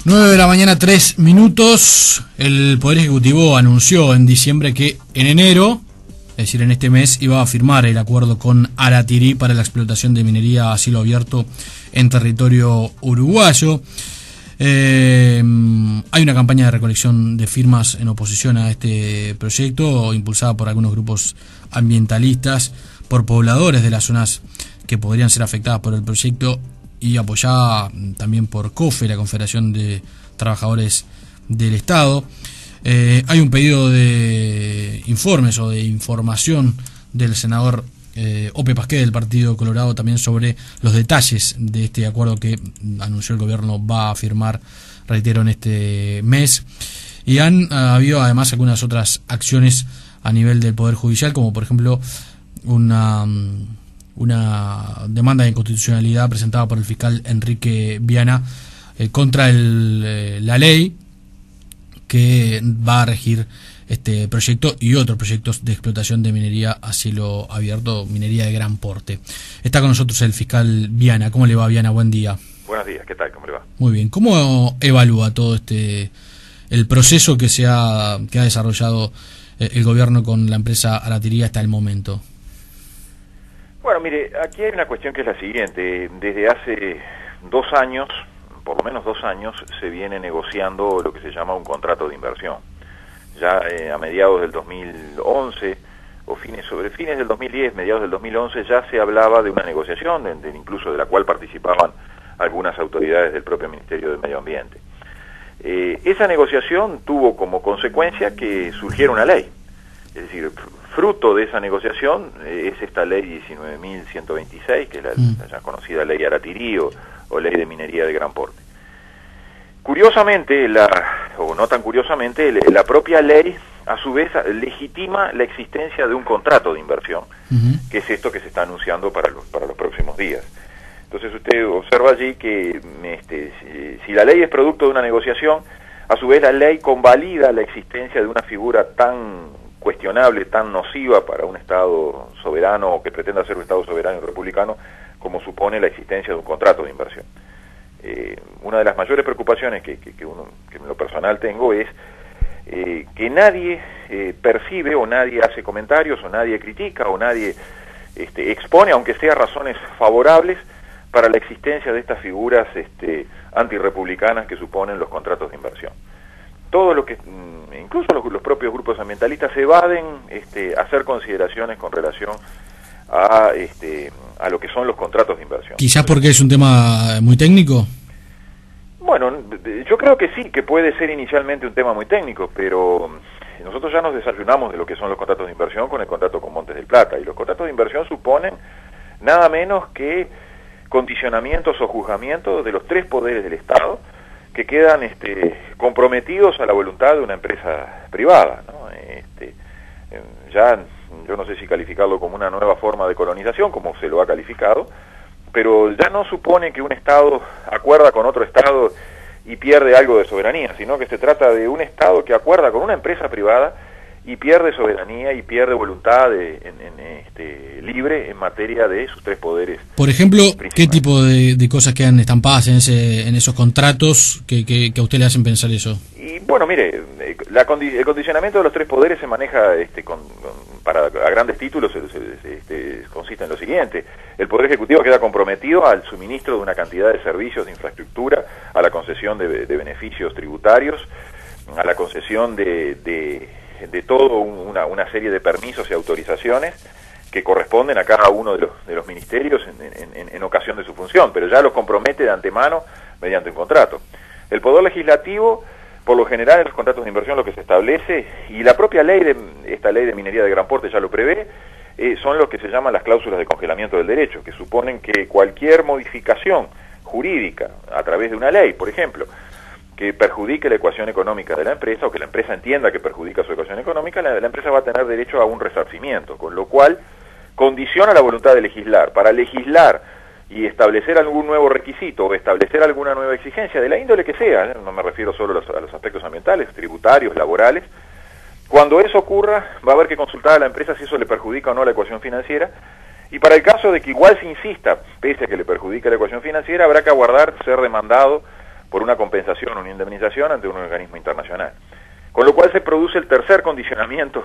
9 de la mañana, 3 minutos. El Poder Ejecutivo anunció en diciembre que en enero, es decir, en este mes, iba a firmar el acuerdo con Aratirí para la explotación de minería a cielo abierto en territorio uruguayo. Hay una campaña de recolección de firmas en oposición a este proyecto, impulsada por algunos grupos ambientalistas, por pobladores de las zonas que podrían ser afectadas por el proyecto y apoyada también por COFE, la Confederación de Trabajadores del Estado. Hay un pedido de informes o de información del senador Ope Pasqué del Partido Colorado también sobre los detalles de este acuerdo que anunció el gobierno va a firmar, reitero, en este mes. Y han habido además algunas otras acciones a nivel del Poder Judicial, como por ejemplo una demanda de inconstitucionalidad presentada por el fiscal Enrique Viana contra la ley que va a regir este proyecto y otros proyectos de explotación de minería a cielo abierto, minería de gran porte. Está con nosotros el fiscal Viana. ¿Cómo le va, Viana? Buen día. Buenos días, ¿qué tal? ¿Cómo le va? Muy bien. ¿Cómo evalúa todo el proceso que ha desarrollado el gobierno con la empresa Aratirí hasta el momento? Bueno, mire, aquí hay una cuestión que es la siguiente. Desde hace 2 años, por lo menos 2 años, se viene negociando lo que se llama un contrato de inversión. Ya a mediados del 2011, o sobre fines del 2010, mediados del 2011, ya se hablaba de una negociación, incluso de la cual participaban algunas autoridades del propio Ministerio del Medio Ambiente. Esa negociación tuvo como consecuencia que surgiera una ley. Es decir, fruto de esa negociación es esta ley 19.126, que es la ya conocida ley Aratirí o ley de minería de gran porte. Curiosamente, o no tan curiosamente, la propia ley a su vez legitima la existencia de un contrato de inversión, que es esto que se está anunciando para los próximos días. Entonces usted observa allí que si la ley es producto de una negociación, a su vez la ley convalida la existencia de una figura tan cuestionable, tan nociva para un Estado soberano o que pretenda ser un Estado soberano y republicano, como supone la existencia de un contrato de inversión. Una de las mayores preocupaciones que en lo personal tengo es que nadie percibe o nadie hace comentarios o nadie critica o nadie expone, aunque sea razones favorables, para la existencia de estas figuras antirrepublicanas que suponen los contratos de inversión. Todo lo que, incluso los propios grupos ambientalistas, se evaden hacer consideraciones con relación a lo que son los contratos de inversión. Quizás porque es un tema muy técnico. Bueno, yo creo que sí, que puede ser inicialmente un tema muy técnico, pero nosotros ya nos desayunamos de lo que son los contratos de inversión con el contrato con Montes del Plata, y los contratos de inversión suponen nada menos que condicionamientos o juzgamientos de los 3 poderes del Estado que quedan comprometidos a la voluntad de una empresa privada, ¿no? Ya yo no sé si calificarlo como una nueva forma de colonización, como se lo ha calificado, pero ya no supone que un Estado acuerda con otro Estado y pierde algo de soberanía, sino que se trata de un Estado que acuerda con una empresa privada y pierde soberanía y pierde voluntad libre en materia de sus 3 poderes. Por ejemplo, ¿qué tipo de cosas quedan estampadas en esos contratos que a usted le hacen pensar eso? Y bueno, mire, el condicionamiento de los 3 poderes se maneja a grandes títulos, consiste en lo siguiente: el Poder Ejecutivo queda comprometido al suministro de una cantidad de servicios de infraestructura, a la concesión de beneficios tributarios, a la concesión de toda una serie de permisos y autorizaciones que corresponden a cada uno de los ministerios en ocasión de su función, pero ya los compromete de antemano mediante un contrato. El Poder Legislativo, por lo general, en los contratos de inversión lo que se establece, y la propia esta ley de minería de gran porte ya lo prevé, son lo que se llaman las cláusulas de congelamiento del derecho, que suponen que cualquier modificación jurídica a través de una ley, por ejemplo, que perjudique la ecuación económica de la empresa, o que la empresa entienda que perjudica su ecuación económica, la empresa va a tener derecho a un resarcimiento, con lo cual condiciona la voluntad de legislar. Para legislar y establecer algún nuevo requisito o establecer alguna nueva exigencia, de la índole que sea, no me refiero solo a los aspectos ambientales, tributarios, laborales, cuando eso ocurra va a haber que consultar a la empresa si eso le perjudica o no la ecuación financiera, y para el caso de que igual se insista, pese a que le perjudique la ecuación financiera, habrá que aguardar ser demandado por una compensación, una indemnización ante un organismo internacional. Con lo cual se produce el tercer condicionamiento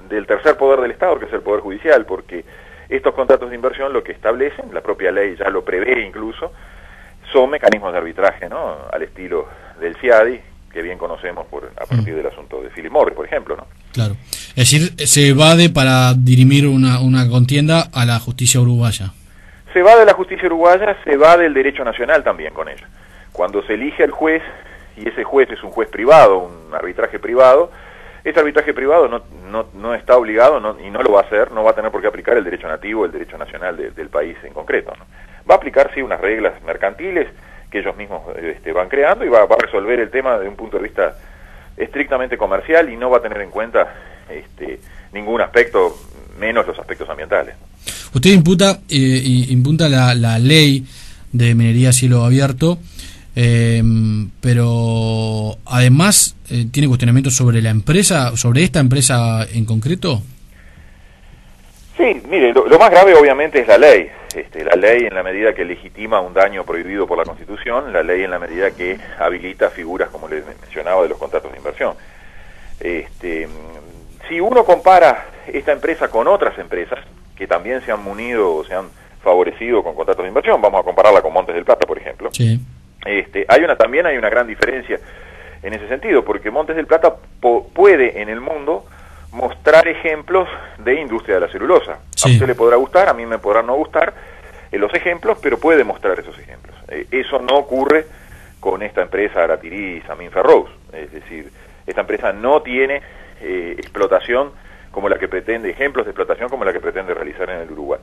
del tercer poder del Estado, que es el Poder Judicial, porque estos contratos de inversión lo que establecen, la propia ley ya lo prevé incluso, son mecanismos de arbitraje, ¿no? Al estilo del CIADI, que bien conocemos a partir del asunto de Philip Morris, por ejemplo, ¿no? Claro. Es decir, se evade para dirimir una contienda a la justicia uruguaya. Se va de la justicia uruguaya, se va del derecho nacional también con ello. Cuando se elige al juez, y ese juez es un juez privado, un arbitraje privado, ese arbitraje privado no está obligado y no lo va a hacer, no va a tener por qué aplicar el derecho nativo, el derecho nacional del país en concreto, ¿no? Va a aplicar, sí, unas reglas mercantiles que ellos mismos van creando y va a resolver el tema desde un punto de vista estrictamente comercial y no va a tener en cuenta ningún aspecto, menos los aspectos ambientales. Usted imputa la ley de minería a cielo abierto, pero además tiene cuestionamientos sobre la empresa, sobre esta empresa en concreto. Sí, mire, lo más grave obviamente es la ley. La ley en la medida que legitima un daño prohibido por la Constitución, la ley en la medida que habilita figuras, como les mencionaba, de los contratos de inversión. Si uno compara esta empresa con otras empresas que también se han munido o se han favorecido con contratos de inversión, vamos a compararla con Montes del Plata, por ejemplo. Sí. También hay una gran diferencia en ese sentido, porque Montes del Plata puede en el mundo mostrar ejemplos de industria de la celulosa. Sí. A usted le podrá gustar, a mí me podrá no gustar los ejemplos, pero puede mostrar esos ejemplos. Eso no ocurre con esta empresa Aratirí Samin Ferrous. Es decir, esta empresa no tiene explotación como la que pretende, ejemplos de explotación como la que pretende realizar en el Uruguay.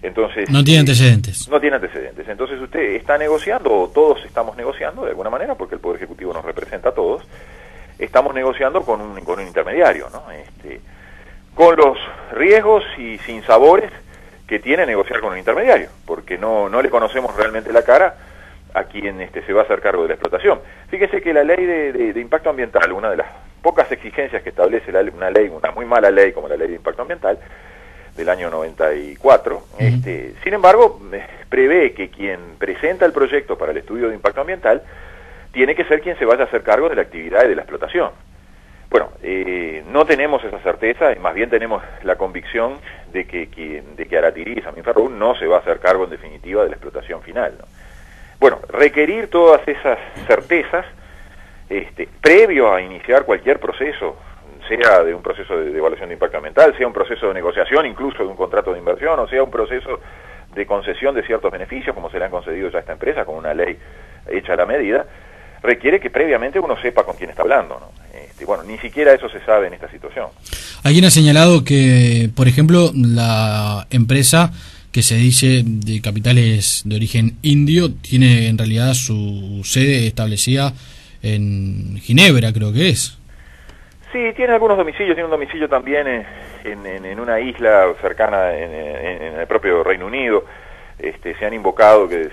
Entonces, no tiene antecedentes. No tiene antecedentes. Entonces usted está negociando, o todos estamos negociando de alguna manera, porque el Poder Ejecutivo nos representa a todos, estamos negociando con un intermediario, ¿no? Con los riesgos y sinsabores que tiene negociar con un intermediario, porque no le conocemos realmente la cara a quien se va a hacer cargo de la explotación. Fíjese que la ley de impacto ambiental, una de las pocas exigencias que establece una muy mala ley como la ley de impacto ambiental del año 94, sin embargo, prevé que quien presenta el proyecto para el estudio de impacto ambiental tiene que ser quien se vaya a hacer cargo de la actividad y de la explotación. Bueno, no tenemos esa certeza, y más bien tenemos la convicción de que Aratirí Samin Ferrous no se va a hacer cargo en definitiva de la explotación final, ¿no? Bueno, requerir todas esas certezas previo a iniciar cualquier proceso, sea de un proceso de evaluación de impacto ambiental, sea un proceso de negociación incluso de un contrato de inversión, o sea un proceso de concesión de ciertos beneficios, como se le han concedido ya a esta empresa con una ley hecha a la medida, requiere que previamente uno sepa con quién está hablando, ¿no? Bueno, ni siquiera eso se sabe en esta situación. Alguien ha señalado que, por ejemplo, la empresa que se dice de capitales de origen indio tiene en realidad su sede establecida en Ginebra, creo que es. Sí, tiene algunos domicilios, tiene un domicilio también en una isla cercana en el propio Reino Unido. Se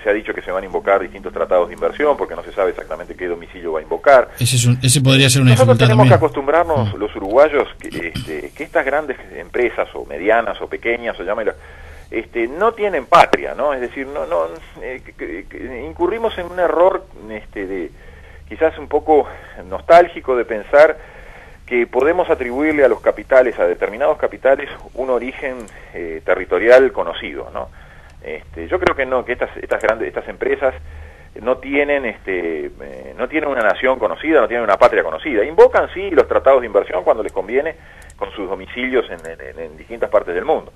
ha dicho que se van a invocar distintos tratados de inversión porque no se sabe exactamente qué domicilio va a invocar. Ese podría ser una Nosotros dificultad tenemos también. que acostumbrarnos los uruguayos que estas grandes empresas o medianas o pequeñas o llámelo, no tienen patria, ¿no? Es decir, incurrimos en un error quizás un poco nostálgico de pensar que podemos atribuirle a los capitales, a determinados capitales, un origen territorial conocido, ¿no? Yo creo que no, que estas empresas no tienen una nación conocida, no tienen una patria conocida. Invocan sí los tratados de inversión cuando les conviene con sus domicilios en distintas partes del mundo.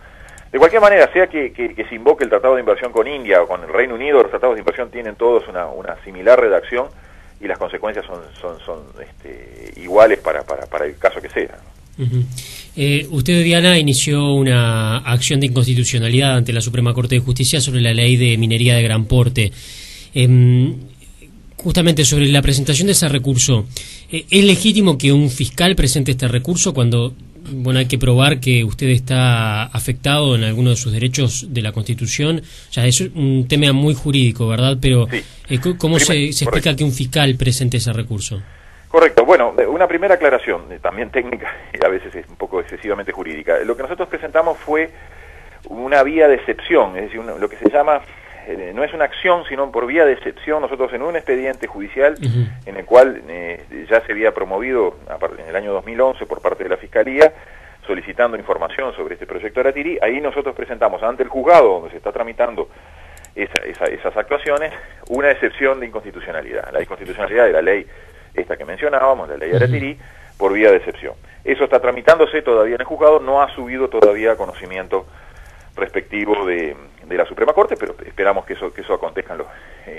De cualquier manera, sea que se invoque el tratado de inversión con India o con el Reino Unido, los tratados de inversión tienen todos una similar redacción y las consecuencias son iguales para el caso que sea. Usted, Diana, inició una acción de inconstitucionalidad ante la Suprema Corte de Justicia sobre la ley de minería de gran porte. Justamente sobre la presentación de ese recurso, ¿es legítimo que un fiscal presente este recurso cuando hay que probar que usted está afectado en alguno de sus derechos de la Constitución? O sea, es un tema muy jurídico, ¿verdad? Pero sí. ¿Cómo se explica que un fiscal presente ese recurso? Correcto. Bueno, una primera aclaración, también técnica y a veces es un poco excesivamente jurídica. Lo que nosotros presentamos fue una vía de excepción, es decir, lo que se llama no es una acción, sino por vía de excepción, nosotros en un expediente judicial en el cual ya se había promovido en el año 2011 por parte de la Fiscalía, solicitando información sobre este proyecto de Aratirí, ahí nosotros presentamos ante el juzgado donde se está tramitando esas actuaciones, una excepción de inconstitucionalidad, la inconstitucionalidad de la ley esta que mencionábamos, la ley Aratirí, por vía de excepción. Eso está tramitándose todavía en el juzgado, no ha subido todavía a conocimiento respectivo de la Suprema Corte, pero esperamos que eso acontezca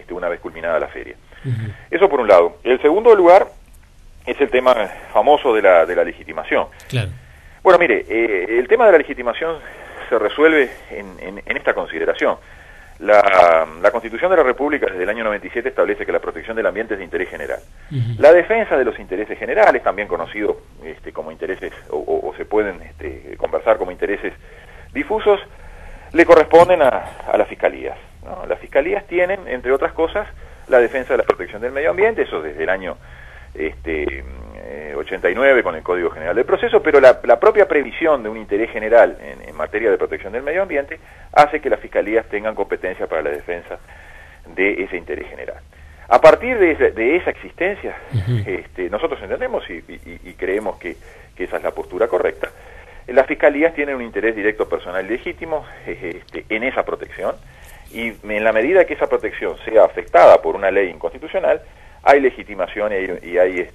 una vez culminada la feria. Eso por un lado. El segundo lugar es el tema famoso de la legitimación. Claro. Bueno, mire, el tema de la legitimación se resuelve en esta consideración. La Constitución de la República desde el año 97 establece que la protección del ambiente es de interés general. La defensa de los intereses generales, también conocidos como intereses, o se pueden conversar como intereses difusos, le corresponden a las fiscalías, ¿no? Las fiscalías tienen, entre otras cosas, la defensa de la protección del medio ambiente, eso desde el año 89 con el Código General del Proceso, pero la propia previsión de un interés general en materia de protección del medio ambiente hace que las fiscalías tengan competencia para la defensa de ese interés general. A partir de esa existencia, nosotros entendemos y creemos que esa es la postura correcta. Las fiscalías tienen un interés directo personal y legítimo en esa protección, y en la medida que esa protección sea afectada por una ley inconstitucional, hay legitimación y hay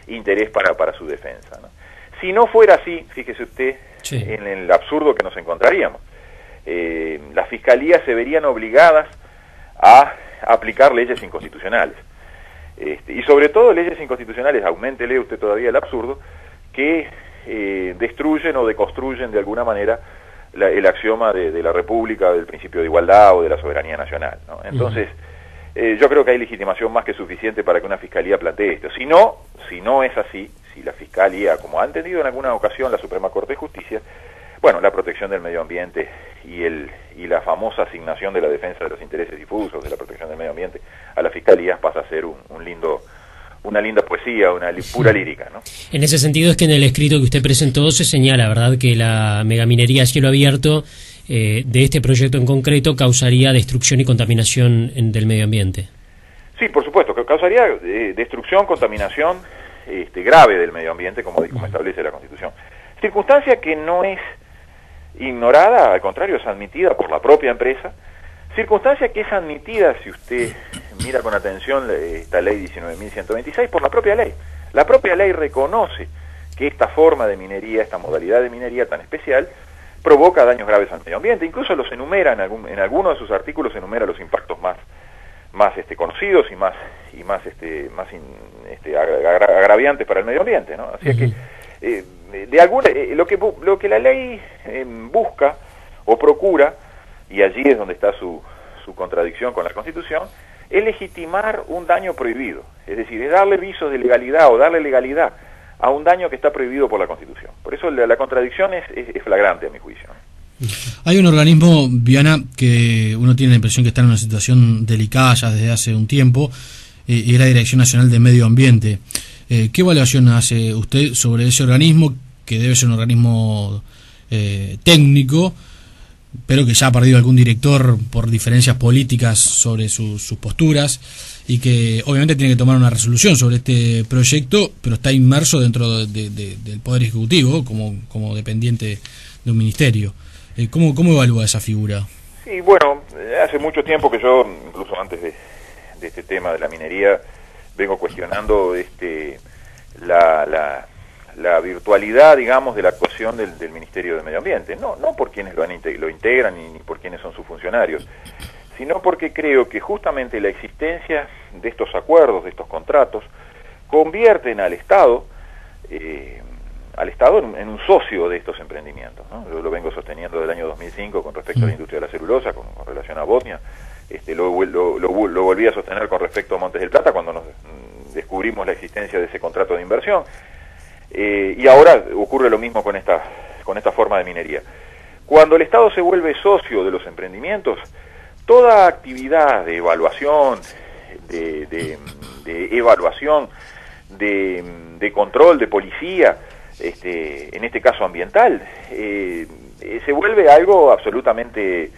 interés para su defensa, ¿no? Si no fuera así, fíjese usted en el absurdo que nos encontraríamos. Las fiscalías se verían obligadas a aplicar leyes inconstitucionales. Y sobre todo leyes inconstitucionales, auméntele usted todavía el absurdo, que destruyen o deconstruyen de alguna manera el axioma de la República, del principio de igualdad o de la soberanía nacional, ¿no? Entonces, yo creo que hay legitimación más que suficiente para que una fiscalía plantee esto. Si no es así, si la fiscalía, como ha entendido en alguna ocasión la Suprema Corte de Justicia, bueno, la protección del medio ambiente y la famosa asignación de la defensa de los intereses difusos de la protección del medio ambiente a las fiscalías pasa a ser una linda poesía, una pura lírica, ¿no? En ese sentido es que en el escrito que usted presentó se señala, ¿verdad?, que la megaminería a cielo abierto de este proyecto en concreto causaría destrucción y contaminación del medio ambiente. Sí, por supuesto, que causaría destrucción, contaminación grave del medio ambiente, como establece la Constitución. Circunstancia que no es ignorada, al contrario, es admitida por la propia empresa. Circunstancia que es admitida, si usted mira con atención esta ley 19.126, por la propia ley. La propia ley reconoce que esta forma de minería, esta modalidad de minería tan especial, provoca daños graves al medio ambiente. Incluso los enumera, en algunos de sus artículos enumera los impactos más conocidos y más agraviantes para el medio ambiente, ¿no? Así que lo que la ley busca o procura, y allí es donde está su contradicción con la Constitución, es legitimar un daño prohibido, es decir, es darle visos de legalidad o darle legalidad a un daño que está prohibido por la Constitución. Por eso la contradicción es flagrante a mi juicio. Hay un organismo, Viana, que uno tiene la impresión que está en una situación delicada ya desde hace un tiempo, y es la Dirección Nacional de Medio Ambiente. ¿Qué evaluación hace usted sobre ese organismo, que debe ser un organismo técnico, pero que ya ha perdido algún director por diferencias políticas sobre sus posturas, y que obviamente tiene que tomar una resolución sobre este proyecto, pero está inmerso dentro del Poder Ejecutivo como dependiente de un ministerio? ¿Cómo evalúa esa figura? Sí, bueno, hace mucho tiempo que yo, incluso antes de este tema de la minería, vengo cuestionando la virtualidad, digamos, de la actuación del Ministerio de Medio Ambiente, no por quienes lo integran ni por quienes son sus funcionarios, sino porque creo que justamente la existencia de estos acuerdos, de estos contratos, convierten al Estado en un socio de estos emprendimientos, ¿no? Yo lo vengo sosteniendo desde el año 2005 con respecto a la industria de la celulosa, con relación a Bosnia, lo volví a sostener con respecto a Montes del Plata cuando nos descubrimos la existencia de ese contrato de inversión, y ahora ocurre lo mismo con esta forma de minería. Cuando el Estado se vuelve socio de los emprendimientos, toda actividad de evaluación, de control, de policía, en este caso ambiental, se vuelve algo absolutamente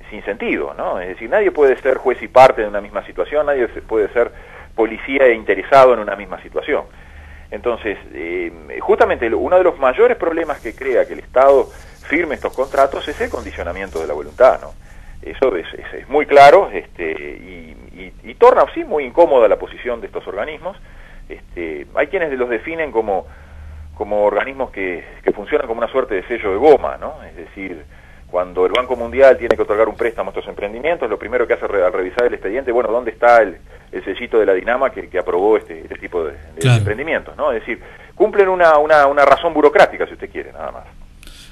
sin sentido, ¿no? Es decir, nadie puede ser juez y parte de una misma situación, nadie puede ser policía e interesado en una misma situación. Entonces, justamente uno de los mayores problemas que crea que el Estado firme estos contratos es el condicionamiento de la voluntad, ¿no? Eso es muy claro, y torna así muy incómoda la posición de estos organismos. Hay quienes los definen como organismos que funcionan como una suerte de sello de goma, ¿no? Es decir, cuando el Banco Mundial tiene que otorgar un préstamo a estos emprendimientos, lo primero que hace al revisar el expediente, bueno, ¿dónde está el sellito de la Dinama que aprobó este tipo de claro, emprendimientos, ¿no? Es decir, cumplen una razón burocrática, si usted quiere, nada más.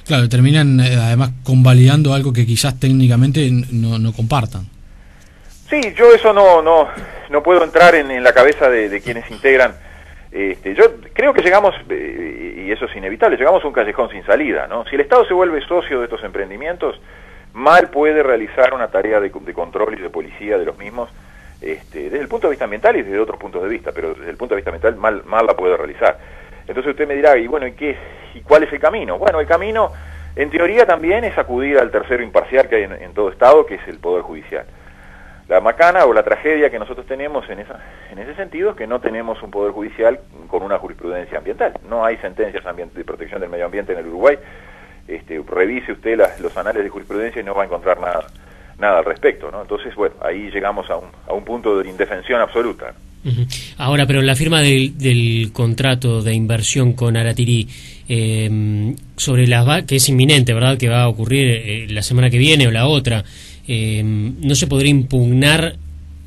Claro, terminan además convalidando algo que quizás técnicamente no compartan. Sí, yo eso no puedo entrar en la cabeza de quienes integran. Yo creo que llegamos, y eso es inevitable, llegamos a un callejón sin salida, ¿no? Si el Estado se vuelve socio de estos emprendimientos, mal puede realizar una tarea de control y de policía de los mismos, desde el punto de vista ambiental y desde otros puntos de vista, pero desde el punto de vista ambiental mal la puede realizar. Entonces usted me dirá, y bueno, ¿y cuál es el camino? Bueno, el camino, en teoría, también es acudir al tercero imparcial que hay en todo Estado, que es el Poder Judicial. La macana o la tragedia que nosotros tenemos en ese sentido es que no tenemos un Poder Judicial con una jurisprudencia ambiental. No hay sentencias de protección del medio ambiente en el Uruguay. Revise usted los anales de jurisprudencia y no va a encontrar nada al respecto, ¿no? Entonces, bueno, ahí llegamos a un punto de indefensión absoluta. Ahora, pero la firma del contrato de inversión con Aratirí, sobre que es inminente, ¿verdad?, que va a ocurrir la semana que viene o la otra, ¿no se podría impugnar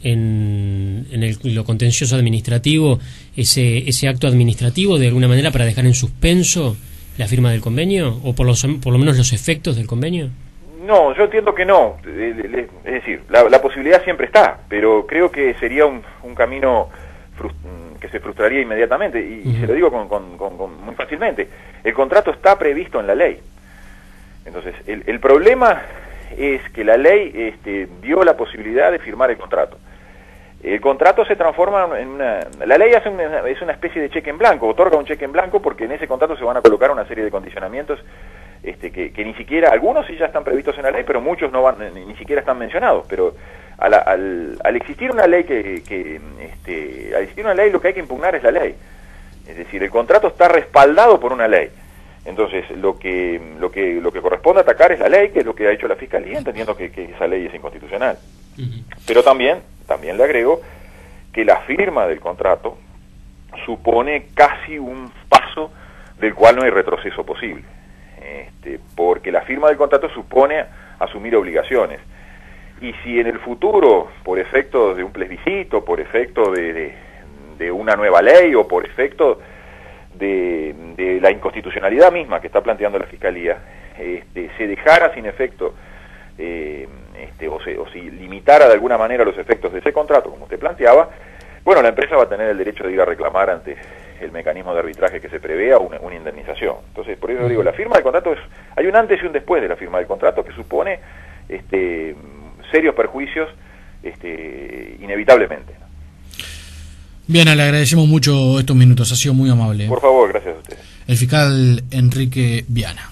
en lo contencioso administrativo ese acto administrativo de alguna manera para dejar en suspenso la firma del convenio o por lo menos los efectos del convenio? No, yo entiendo que no. Es decir, la posibilidad siempre está, pero creo que sería un camino que se frustraría inmediatamente, y se lo digo muy fácilmente. El contrato está previsto en la ley. Entonces, el problema es que la ley dio la posibilidad de firmar el contrato. El contrato se transforma en la ley es una especie de cheque en blanco, otorga un cheque en blanco porque en ese contrato se van a colocar una serie de condicionamientos que ni siquiera, algunos sí ya están previstos en la ley, pero muchos ni siquiera están mencionados. Pero al existir una ley al existir una ley, lo que hay que impugnar es la ley. Es decir, el contrato está respaldado por una ley. Entonces, lo que corresponde atacar es la ley, que es lo que ha hecho la Fiscalía, entendiendo que esa ley es inconstitucional. Pero también le agrego que la firma del contrato supone casi un paso del cual no hay retroceso posible. Porque la firma del contrato supone asumir obligaciones. Y si en el futuro, por efecto de un plebiscito, por efecto de una nueva ley o por efecto de la inconstitucionalidad misma que está planteando la Fiscalía, se dejara sin efecto o si limitara de alguna manera los efectos de ese contrato, como usted planteaba, bueno, la empresa va a tener el derecho de ir a reclamar ante el mecanismo de arbitraje que se prevea una indemnización. Entonces, por eso digo, la firma del contrato hay un antes y un después de la firma del contrato que supone serios perjuicios inevitablemente. Bien, le agradecemos mucho estos minutos, ha sido muy amable. Por favor, gracias a usted. El fiscal Enrique Viana.